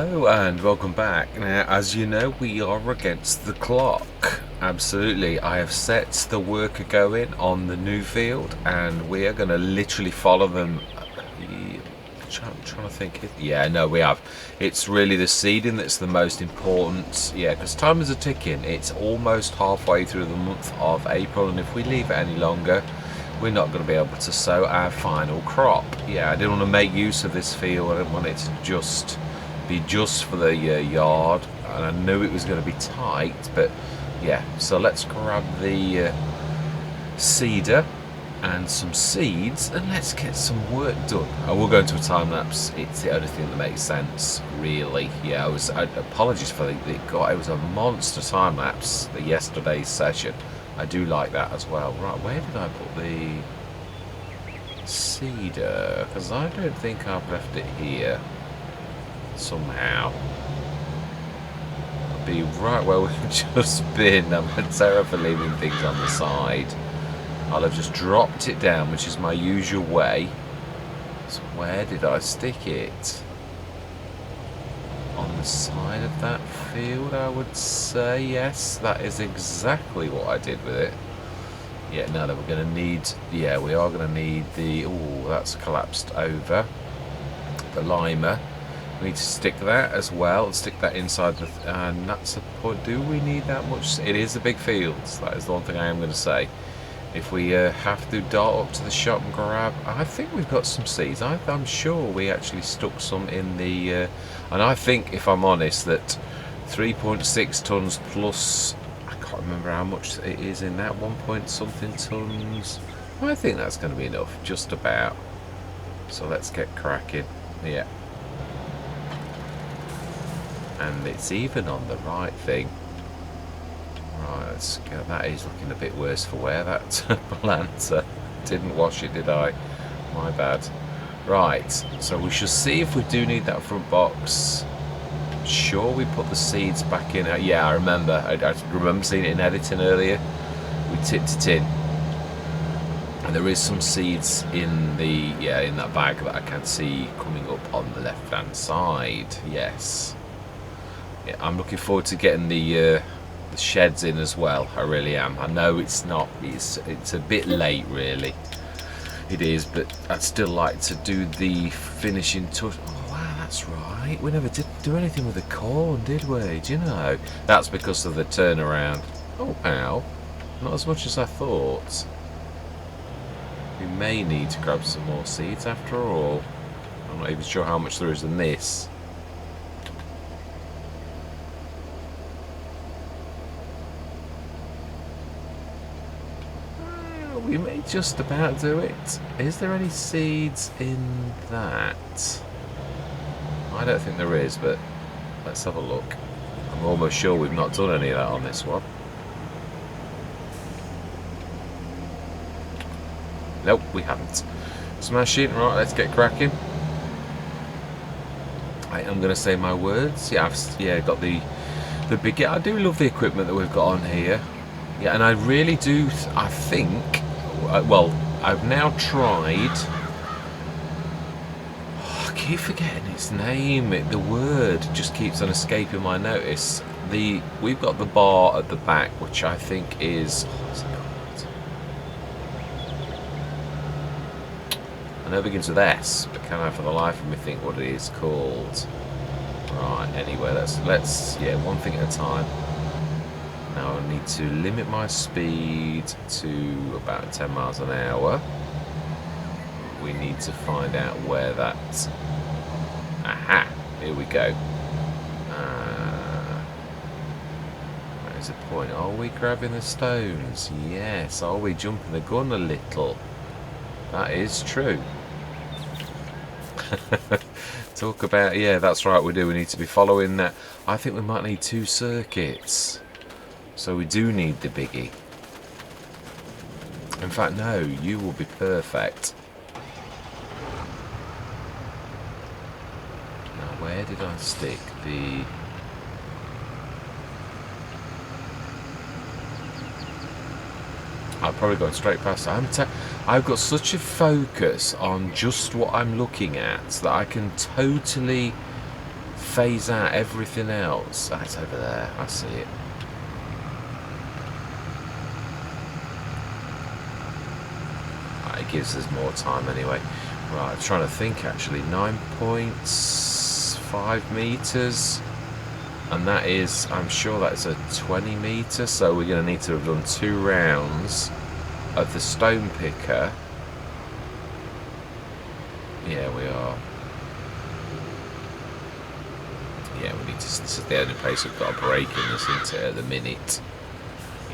Hello and welcome back. Now, as you know, we are against the clock. Absolutely. I have set the worker going on the new field and we are going to literally follow them. I'm trying to think. Yeah, no, we have. It's really the seeding that's the most important. Yeah, because time is a ticking. It's almost halfway through the month of April, and if we leave it any longer, we're not going to be able to sow our final crop. Yeah, I didn't want to make use of this field. I didn't want it to just for the yard, and I knew it was going to be tight, but yeah. So let's grab the seeder and some seeds and let's get some work done. I will go into a time lapse. It's the only thing that makes sense, really. Yeah, apologies for it was a monster time lapse, the yesterday's session. I do like that as well. Right, where did I put the seeder? Because I don't think I've left it here. Somehow I'll be right where we've just been. I'm terrible leaving things on the side. I'll have just dropped it down, which is my usual way. So where did I stick it? On the side of that field, I would say. Yes, that is exactly what I did with it. Yeah, now that we're going to need, yeah, we are going to need the, oh, that's collapsed over, the limer. We need to stick that as well, stick that inside the, and that's a point. Do we need that much? It is a big field, so that is the one thing I am going to say. If we have to dart up to the shop and grab, I think we've got some seeds. I'm sure we actually stuck some in the, and I think, if I'm honest, that 3.6 tons plus, I can't remember how much it is in that, 1 point something tons. I think that's going to be enough, just about. So let's get cracking. Yeah. And it's even on the right thing. Right, let's go. That is looking a bit worse for wear, that planter. Didn't wash it, did I? My bad. Right, so we shall see if we do need that front box. Sure, we put the seeds back in. Yeah, I remember. I remember seeing it in editing earlier. We tipped it in. And there is some seeds in the, yeah, in that bag that I can see coming up on the left-hand side. Yes. Yeah, I'm looking forward to getting the sheds in as well. I really am. I know it's a bit late, really. It is, but I'd still like to do the finishing touch. Oh wow, that's right. We never did do anything with the corn, did we? Do you know? That's because of the turnaround. Oh, ow. Not as much as I thought. We may need to grab some more seeds after all. I'm not even sure how much there is in this. We may just about do it. Is there any seeds in that? I don't think there is, but let's have a look. I'm almost sure we've not done any of that on this one. Nope, we haven't. Smashing. Right, let's get cracking. I am going to say my words. Yeah, I've got the big. I do love the equipment that we've got on here. Yeah, and I really do. I think. Well, I've now tried. Oh, I keep forgetting its name. The word just keeps on escaping my notice. We've got the bar at the back, which I think is. What's it called? I know it begins with S, but can I, for the life of me, think what it is called? Right. Anyway, let's yeah, one thing at a time. Now I need to limit my speed to about 10 miles an hour. We need to find out where that... Aha! Here we go. That is a point. Are we grabbing the stones? Yes. Are we jumping the gun a little? That is true. Talk about... Yeah, that's right, we do. We need to be following that. I think we might need 2 circuits. So we do need the biggie. In fact, no, you will be perfect. Now, where did I stick the... I've probably gone straight past it. I've got such a focus on just what I'm looking at that I can totally phase out everything else. That's over there. I see it. Right, it gives us more time anyway. Right, I'm trying to think actually. 9.5 meters. And that is, I'm sure that's a 20 meter. So we're going to need to have done 2 rounds of the stone picker. Yeah, we are. Yeah, we need to. This is the only place we've got a break in this, isn't it, at the minute?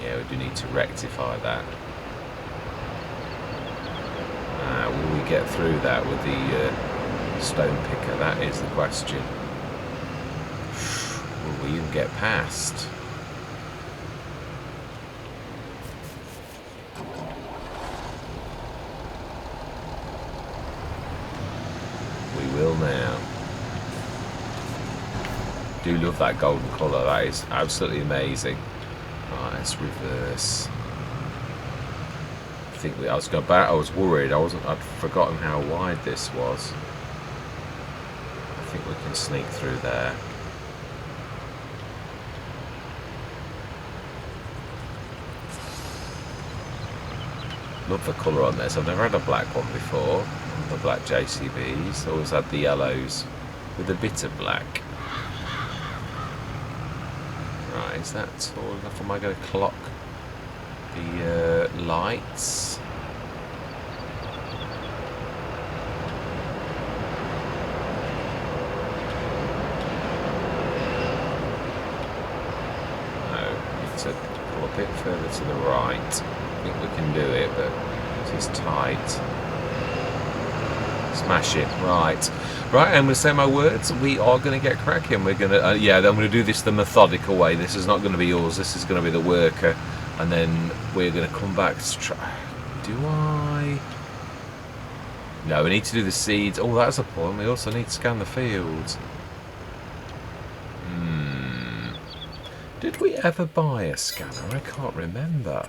Yeah, we do need to rectify that. Will we get through that with the stone picker? That is the question. Will we even get past? We will now. Do love that golden colour. That is absolutely amazing. Right, let's reverse. I think I was worried. I'd forgotten how wide this was. I think we can sneak through there. Love the colour on this. I've never had a black one before. The black JCBs. Always had the yellows with a bit of black. Right, is that tall enough? Am I going to clock the lights? No, need to pull a bit further to the right. I think we can do it, but it's tight. Smash it. Right, I'm going to say my words. We are going to get cracking. We're going to, yeah, I'm going to do this the methodical way. This is not going to be yours. This is going to be the worker, and then we're going to come back to try. Do I? No, we need to do the seeds. Oh, that's a point. We also need to scan the fields. Did we ever buy a scanner? I can't remember.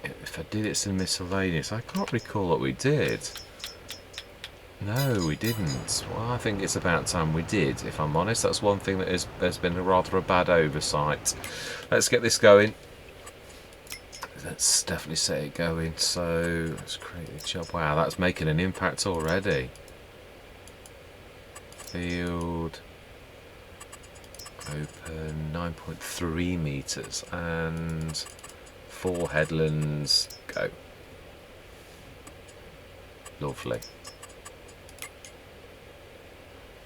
If I did, it's in miscellaneous. I can't recall what we did. No, we didn't. Well, I think it's about time we did, if I'm honest. That's one thing that there's been rather a bad oversight. Let's get this going. Let's definitely set it going. So, let's create a job. Wow, that's making an impact already. Field. Open 9.3 meters and 4 headlands. Go. Lovely.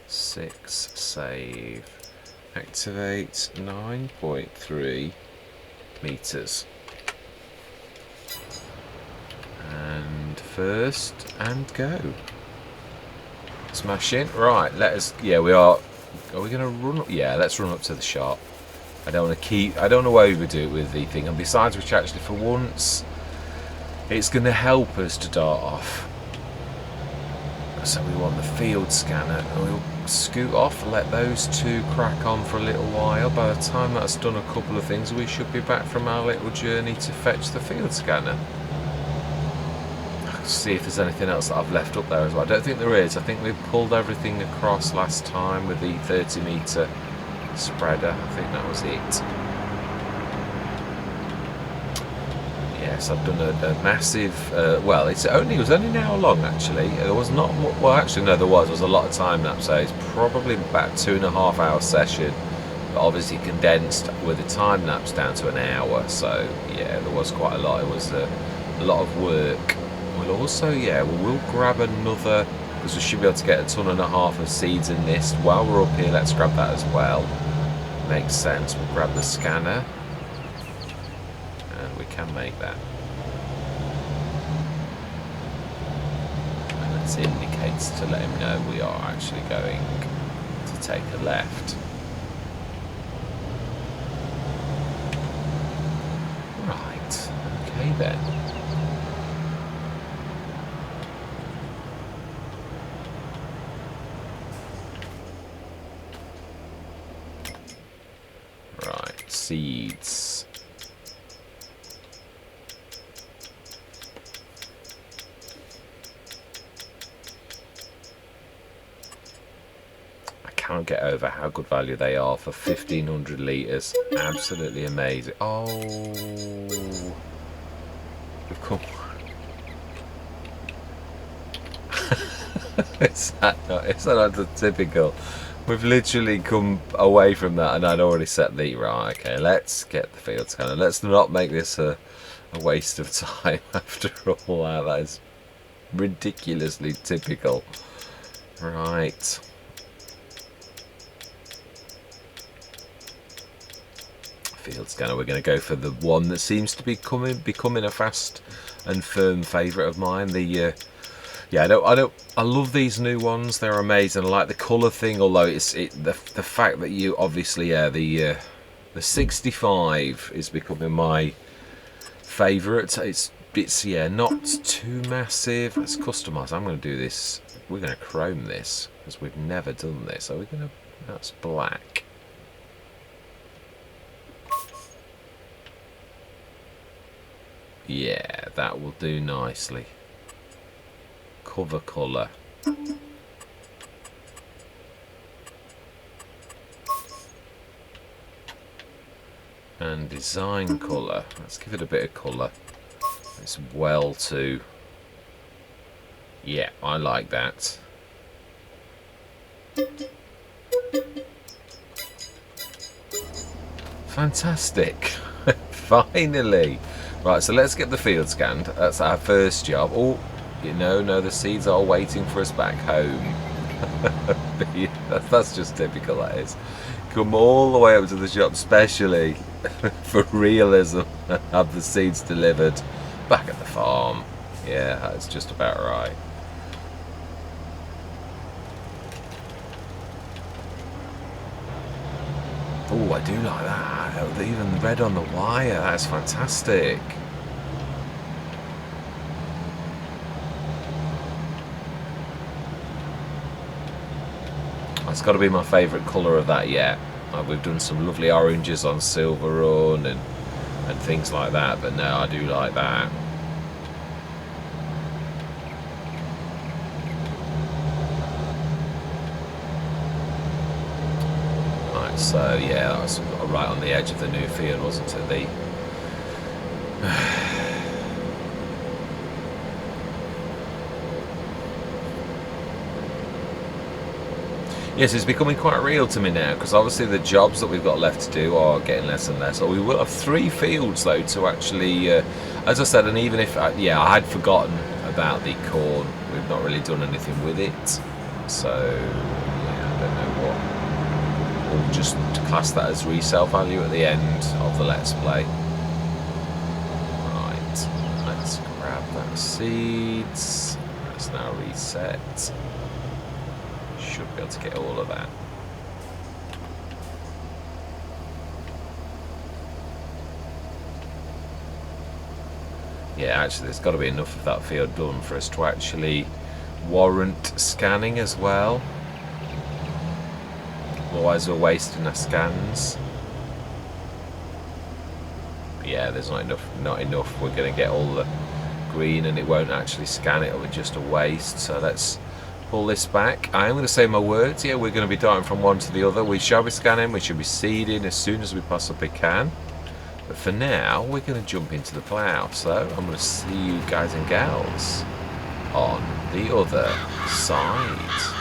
6 save. Activate 9.3 meters. And first and go. Smash in. Right, let us. Yeah, we are. Are we going to run? Yeah, let's run up to the shop. I don't want to overdo it with the thing. And besides which, actually, for once, it's going to help us to dart off. So we want the field scanner. And we'll scoot off and let those 2 crack on for a little while. By the time that's done a couple of things, we should be back from our little journey to fetch the field scanner. See if there's anything else that I've left up there as well. I don't think there is. I think we've pulled everything across last time with the 30 metre spreader. I think that was it. Yes, I've done a massive. Well, it was only an hour long actually. There was not. Well, actually, no, there was a lot of time lapse. So it's probably about 2.5 hour session, but obviously condensed with the time lapse down to an hour. So yeah, there was quite a lot. It was a lot of work. We'll also, yeah, we'll grab another, because we should be able to get 1.5 tons of seeds in this. While we're up here, let's grab that as well. Makes sense. We'll grab the scanner, and we can make that. And it indicates to let him know we are actually going to take a left. Right. Okay then. Seeds. can't get over how good value they are for 1,500 litres. Absolutely amazing. Oh, we've come. Is that not the typical? We've literally come away from that, and I'd already set the right. Okay, let's get the field scanner. Let's not make this a waste of time. After all that is ridiculously typical. Right. Field scanner. We're going to go for the one that seems to be becoming a fast and firm favourite of mine. The yeah, I love these new ones. They're amazing. I like the colour thing, although the fact that you obviously the 65 is becoming my favourite. It's yeah, not too massive. Let's customise. I'm going to do this. We're going to chrome this because we've never done this. Are we going to? That's black. Yeah, that will do nicely. Cover colour. And design colour. Let's give it a bit of colour. It's well too. Yeah, I like that. Fantastic. Finally. Right, so let's get the field scanned. That's our first job. Oh, you know, no, the seeds are waiting for us back home. That's just typical, that is. Come all the way up to the shop specially for realism and have the seeds delivered back at the farm. Yeah, that's just about right. Oh, I do like that. Even red on the wire. That's fantastic. That's got to be my favourite colour of that yet. We've done some lovely oranges on Silver Run and things like that, but no, I do like that. Right, so yeah, that was right on the edge of the new field, wasn't it? Yes, it's becoming quite real to me now, because obviously the jobs that we've got left to do are getting less and less. Or we will have 3 fields though to actually, as I said, and even if yeah, I had forgotten about the corn, we've not really done anything with it. So yeah, I don't know what. We'll just class that as resale value at the end of the Let's Play. Right, let's grab that seeds. Let's now reset. Should be able to get all of that. Yeah, actually there's got to be enough of that field done for us to actually warrant scanning as well. Otherwise we're wasting our scans. Yeah, there's not enough. We're going to get all the green and it won't actually scan it. It'll be just a waste. So let's pull this back. I am going to say my words here. We're going to be darting from one to the other. We shall be scanning. We should be seeding as soon as we possibly can. But for now, we're going to jump into the plough. So I'm going to see you guys and gals on the other side.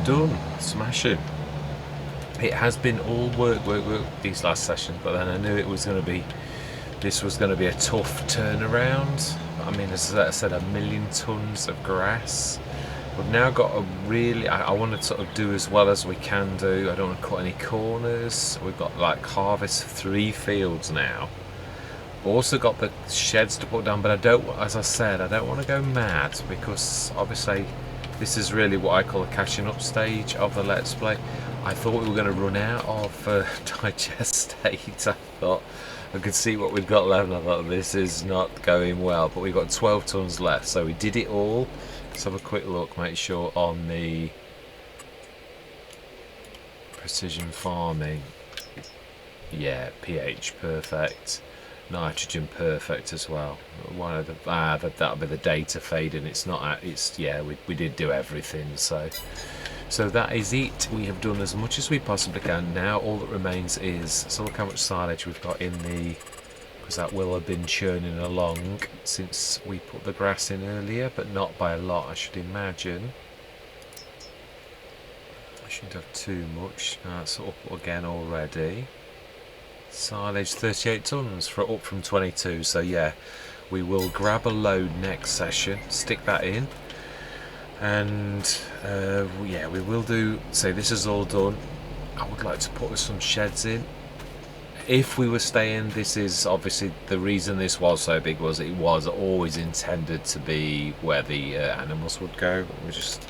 done. Smashing. It has been all work these last sessions, but then I knew it was going to be, this was going to be a tough turnaround. I mean, as I said, 1,000,000 tons of grass. We've now got a really, I want to sort of do as well as we can do. I don't want to cut any corners. We've got like harvest 3 fields now. Also got the sheds to put down, but I don't, as I said, I don't want to go mad, because obviously this is really what I call the catching up stage of the Let's Play. I thought we were going to run out of digestate. I thought I could see what we've got left, and I thought this is not going well, but we've got 12 tons left, so we did it all. Let's have a quick look, make sure on the precision farming, yeah, pH perfect, nitrogen perfect as well. One of the that'll be the data fading. It's not. It's, yeah. We did do everything. So that is it. We have done as much as we possibly can. Now all that remains is, so look how much silage we've got in the, because that will have been churning along since we put the grass in earlier, but not by a lot, I should imagine. I shouldn't have too much. That's up again already. Silage 38 tons for up from 22. So yeah, we will grab a load next session, stick that in, and yeah, we will do. Say this is all done. I would like to put some sheds in. If we were staying, this is obviously the reason this was so big, was it was always intended to be where the animals would go. We just,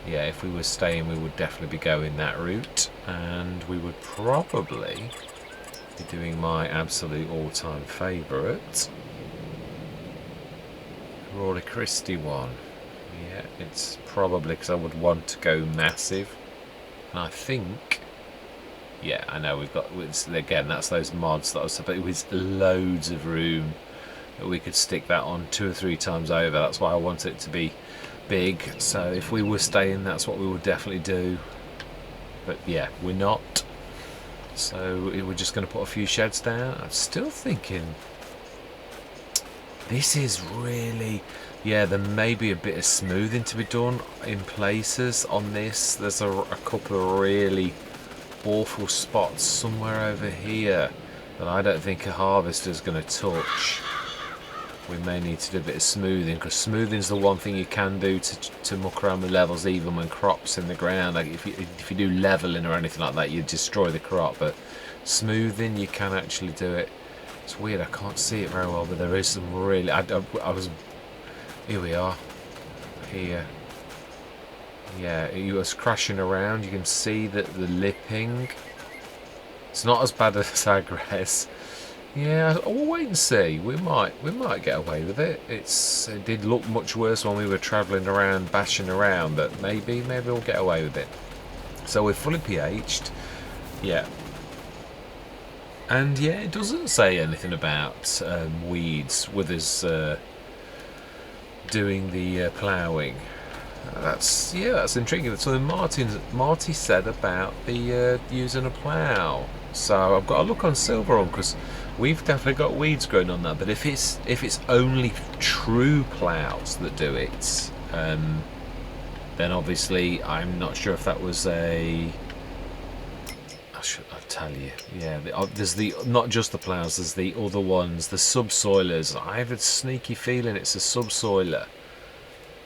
yeah, if we were staying, we would definitely be going that route, and we would probably be doing my absolute all-time favourite, Rory Christie one. Yeah, it's probably because I would want to go massive, and I think, yeah, I know we've got, again, that's those mods that I was, but it was loads of room that we could stick that on 2 or 3 times over. That's why I want it to be big. So if we were staying, that's what we would definitely do. But yeah, we're not. So we're just going to put a few sheds down. I'm still thinking this is really, yeah, there may be a bit of smoothing to be done in places on this. There's a couple of really awful spots somewhere over here that I don't think a harvester's going to touch. We may need to do a bit of smoothing, because smoothing is the one thing you can do to muck around with levels, even when crops in the ground. Like if you do leveling or anything like that, you destroy the crop, but smoothing, you can actually do it. It's weird, I can't see it very well, but there is some really, I was, here we are, here. Yeah, it was crashing around. You can see that the lipping, it's not as bad as Agres. Yeah, we'll wait and see. We might get away with it. It did look much worse when we were travelling around, bashing around, but maybe we'll get away with it. So we're fully pH'd. Yeah. And yeah, it doesn't say anything about weeds with us doing the ploughing. That's intriguing. So Marty said about the using a plough. So I've got to look on Silver because we've definitely got weeds growing on that. But if it's only true ploughs that do it, then obviously I'm not sure if that was a. I'll tell you. Yeah, there's not just the ploughs. There's the other ones, the subsoilers. I have a sneaky feeling it's a subsoiler.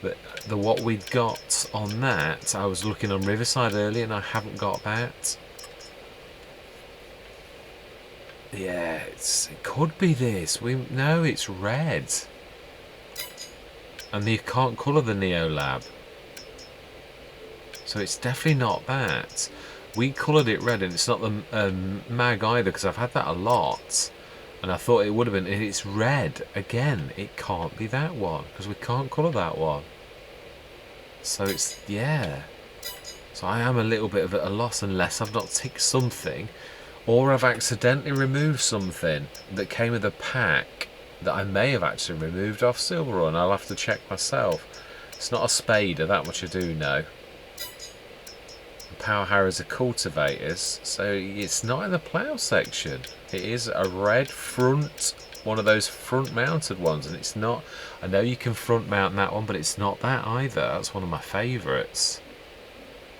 But what we got on that, I was looking on Riverside earlier and I haven't got that. Yeah, it could be this. No, it's red. And you can't colour the Neolab. So it's definitely not that. We coloured it red, and it's not the mag either, because I've had that a lot. And I thought it would have been. It's red again. It can't be that one because we can't colour that one. So it's, yeah. So I am a little bit of at a loss unless I've not ticked something, or I've accidentally removed something that came with a pack that I may have actually removed off Silver Run. I'll have to check myself. It's not a spader, that much I do know. Power harrows are cultivators, so it's not in the plough section. It is a red front, one of those front mounted ones, and it's not. I know you can front mount that one, but it's not that either. That's one of my favourites.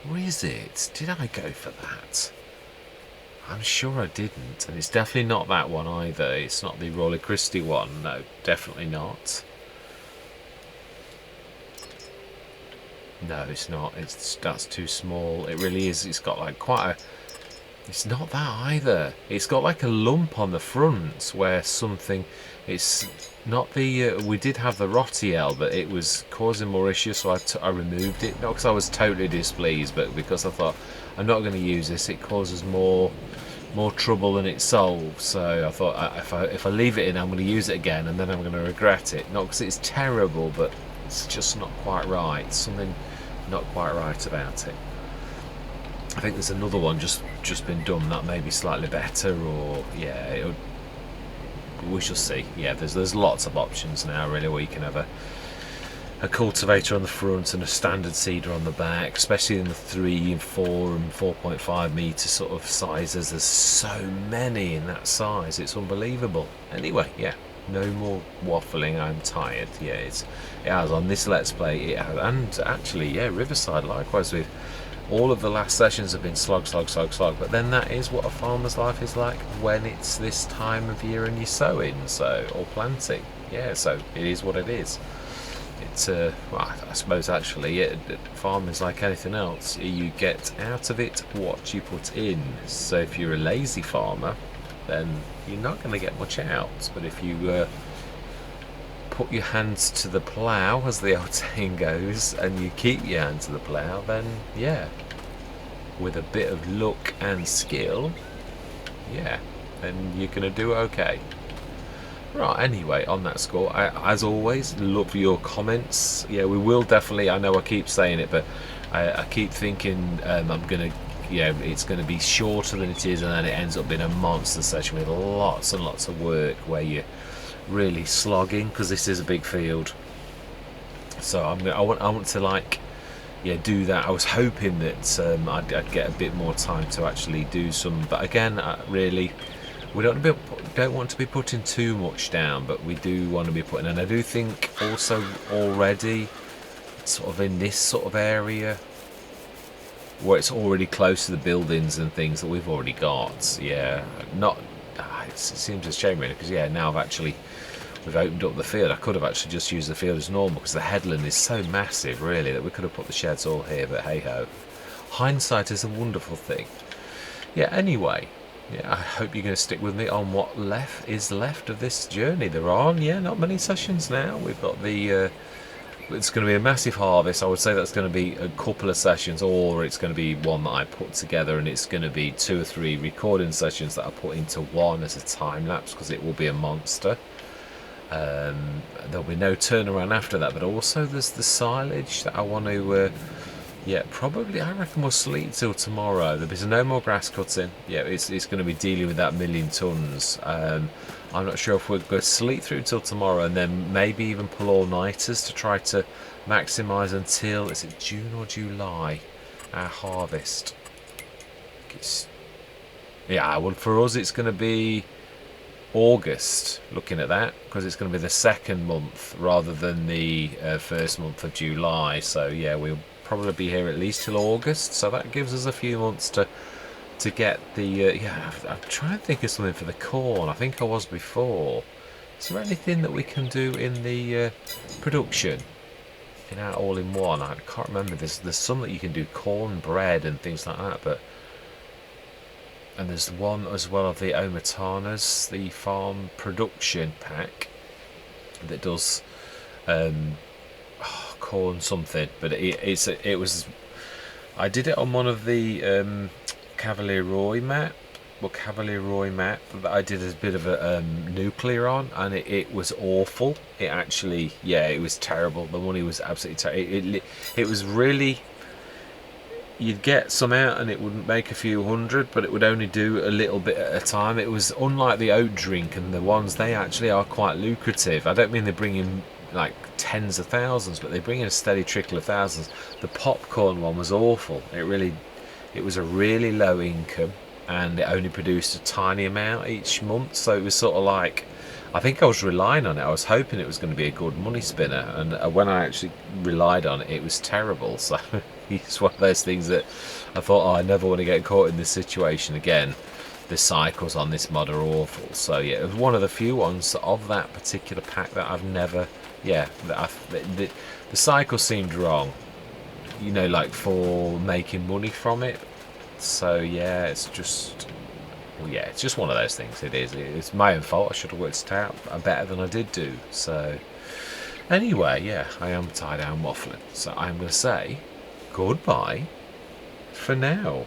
Or is it? Did I go for that? I'm sure I didn't, and it's definitely not that one either. It's not the Roller Christie one. No, definitely not. No, it's not. That's too small. It really is. It's got like quite a... It's not that either. It's got like a lump on the front where something... It's not the... we did have the Rotiel, but it was causing more issues, so I removed it. Not because I was totally displeased, but because I thought, I'm not going to use this. It causes more trouble than it solves. So I thought, if I leave it in, I'm going to use it again, and then I'm going to regret it. Not because it's terrible, but it's just not quite right. Something not quite right about it. I think there's another one just been done that may be slightly better, or yeah, we shall see. Yeah, there's lots of options now really, where you can have a cultivator on the front and a standard seeder on the back, especially in the 3 and 4 and 4.5 metre sort of sizes. There's so many in that size, it's unbelievable. Anyway, yeah, no more waffling, I'm tired. Yeah, it has on this Let's Play, it has, and actually, yeah, Riverside likewise. With all of the last sessions have been slog, but then that is what a farmer's life is like when it's this time of year and you're sowing, so, or planting. Yeah, so it is what it is. It's well, I suppose actually farming is like anything else. You get out of it what you put in. So if you're a lazy farmer, then you're not going to get much out. But if you put your hands to the plough, as the old saying goes, and you keep your hand to the plough, then yeah, with a bit of luck and skill, yeah, then you're going to do okay. Right, anyway, on that score, as always, look for your comments. Yeah, we will definitely, I know I keep saying it, but I keep thinking I'm going to, yeah, it's going to be shorter than it is, and then it ends up being a monster session with lots and lots of work where you're really slogging, because this is a big field. So I want to, like, yeah, do that. I was hoping that I'd get a bit more time to actually do some, but again, really, we don't want to be putting too much down, but we do want to be putting, and I do think also already sort of in this sort of area where it's already close to the buildings and things that we've already got. Yeah, not it seems a shame really, because yeah, now we've opened up the field. I could have actually just used the field as normal, because the headland is so massive really that we could have put the sheds all here, but hey ho, hindsight is a wonderful thing. Yeah, anyway, yeah, I hope you're going to stick with me on what is left of this journey. There are, yeah, not many sessions now. We've got the it's going to be a massive harvest. I would say that's going to be a couple of sessions, or it's going to be one that I put together, and it's going to be 2 or 3 recording sessions that I put into one as a time lapse, because it will be a monster. There'll be no turnaround after that, but also there's the silage that I want to yeah, probably I reckon we'll sleep till tomorrow. There's no more grass cutting. Yeah, it's going to be dealing with that 1,000,000 tons. I'm not sure if we're going to sleep through till tomorrow, and then maybe even pull all-nighters to try to maximise until, is it June or July, our harvest. Yeah, well, for us it's going to be August, looking at that, because it's going to be the 2nd month rather than the 1st month of July. So yeah, we'll probably be here at least till August, so that gives us a few months to get the yeah, I'm trying to think of something for the corn. I think I was before. Is there anything that we can do in the production in our all-in-one? I can't remember. There's some that you can do, corn bread and things like that, but, and there's one as well of the Omatanas, the farm production pack that does corn something, but it was, I did it on one of the Cavalier Roy map that I did a bit of a nuclear on, and it was awful. It actually, yeah, it was terrible. The money was absolutely terrible. It was really, you'd get some out and it wouldn't make a few hundred, but it would only do a little bit at a time. It was unlike the oat drink and the ones, they actually are quite lucrative. I don't mean they bring in like tens of thousands, but they bring in a steady trickle of thousands. The popcorn one was awful. It was a really low income, and it only produced a tiny amount each month, so it was sort of like, I think I was relying on it. I was hoping it was going to be a good money spinner, and when I actually relied on it, it was terrible. So it's one of those things that I thought, oh, I never want to get caught in this situation again. The cycles on this mod are awful. So yeah, it was one of the few ones of that particular pack that I've never, yeah, the cycle seemed wrong, you know, like for making money from it. So yeah, it's just, well, yeah, it's just one of those things. It's my own fault. I should have worked it out better than I did do. So anyway, yeah, I am tired, I'm waffling, so I'm going to say goodbye for now.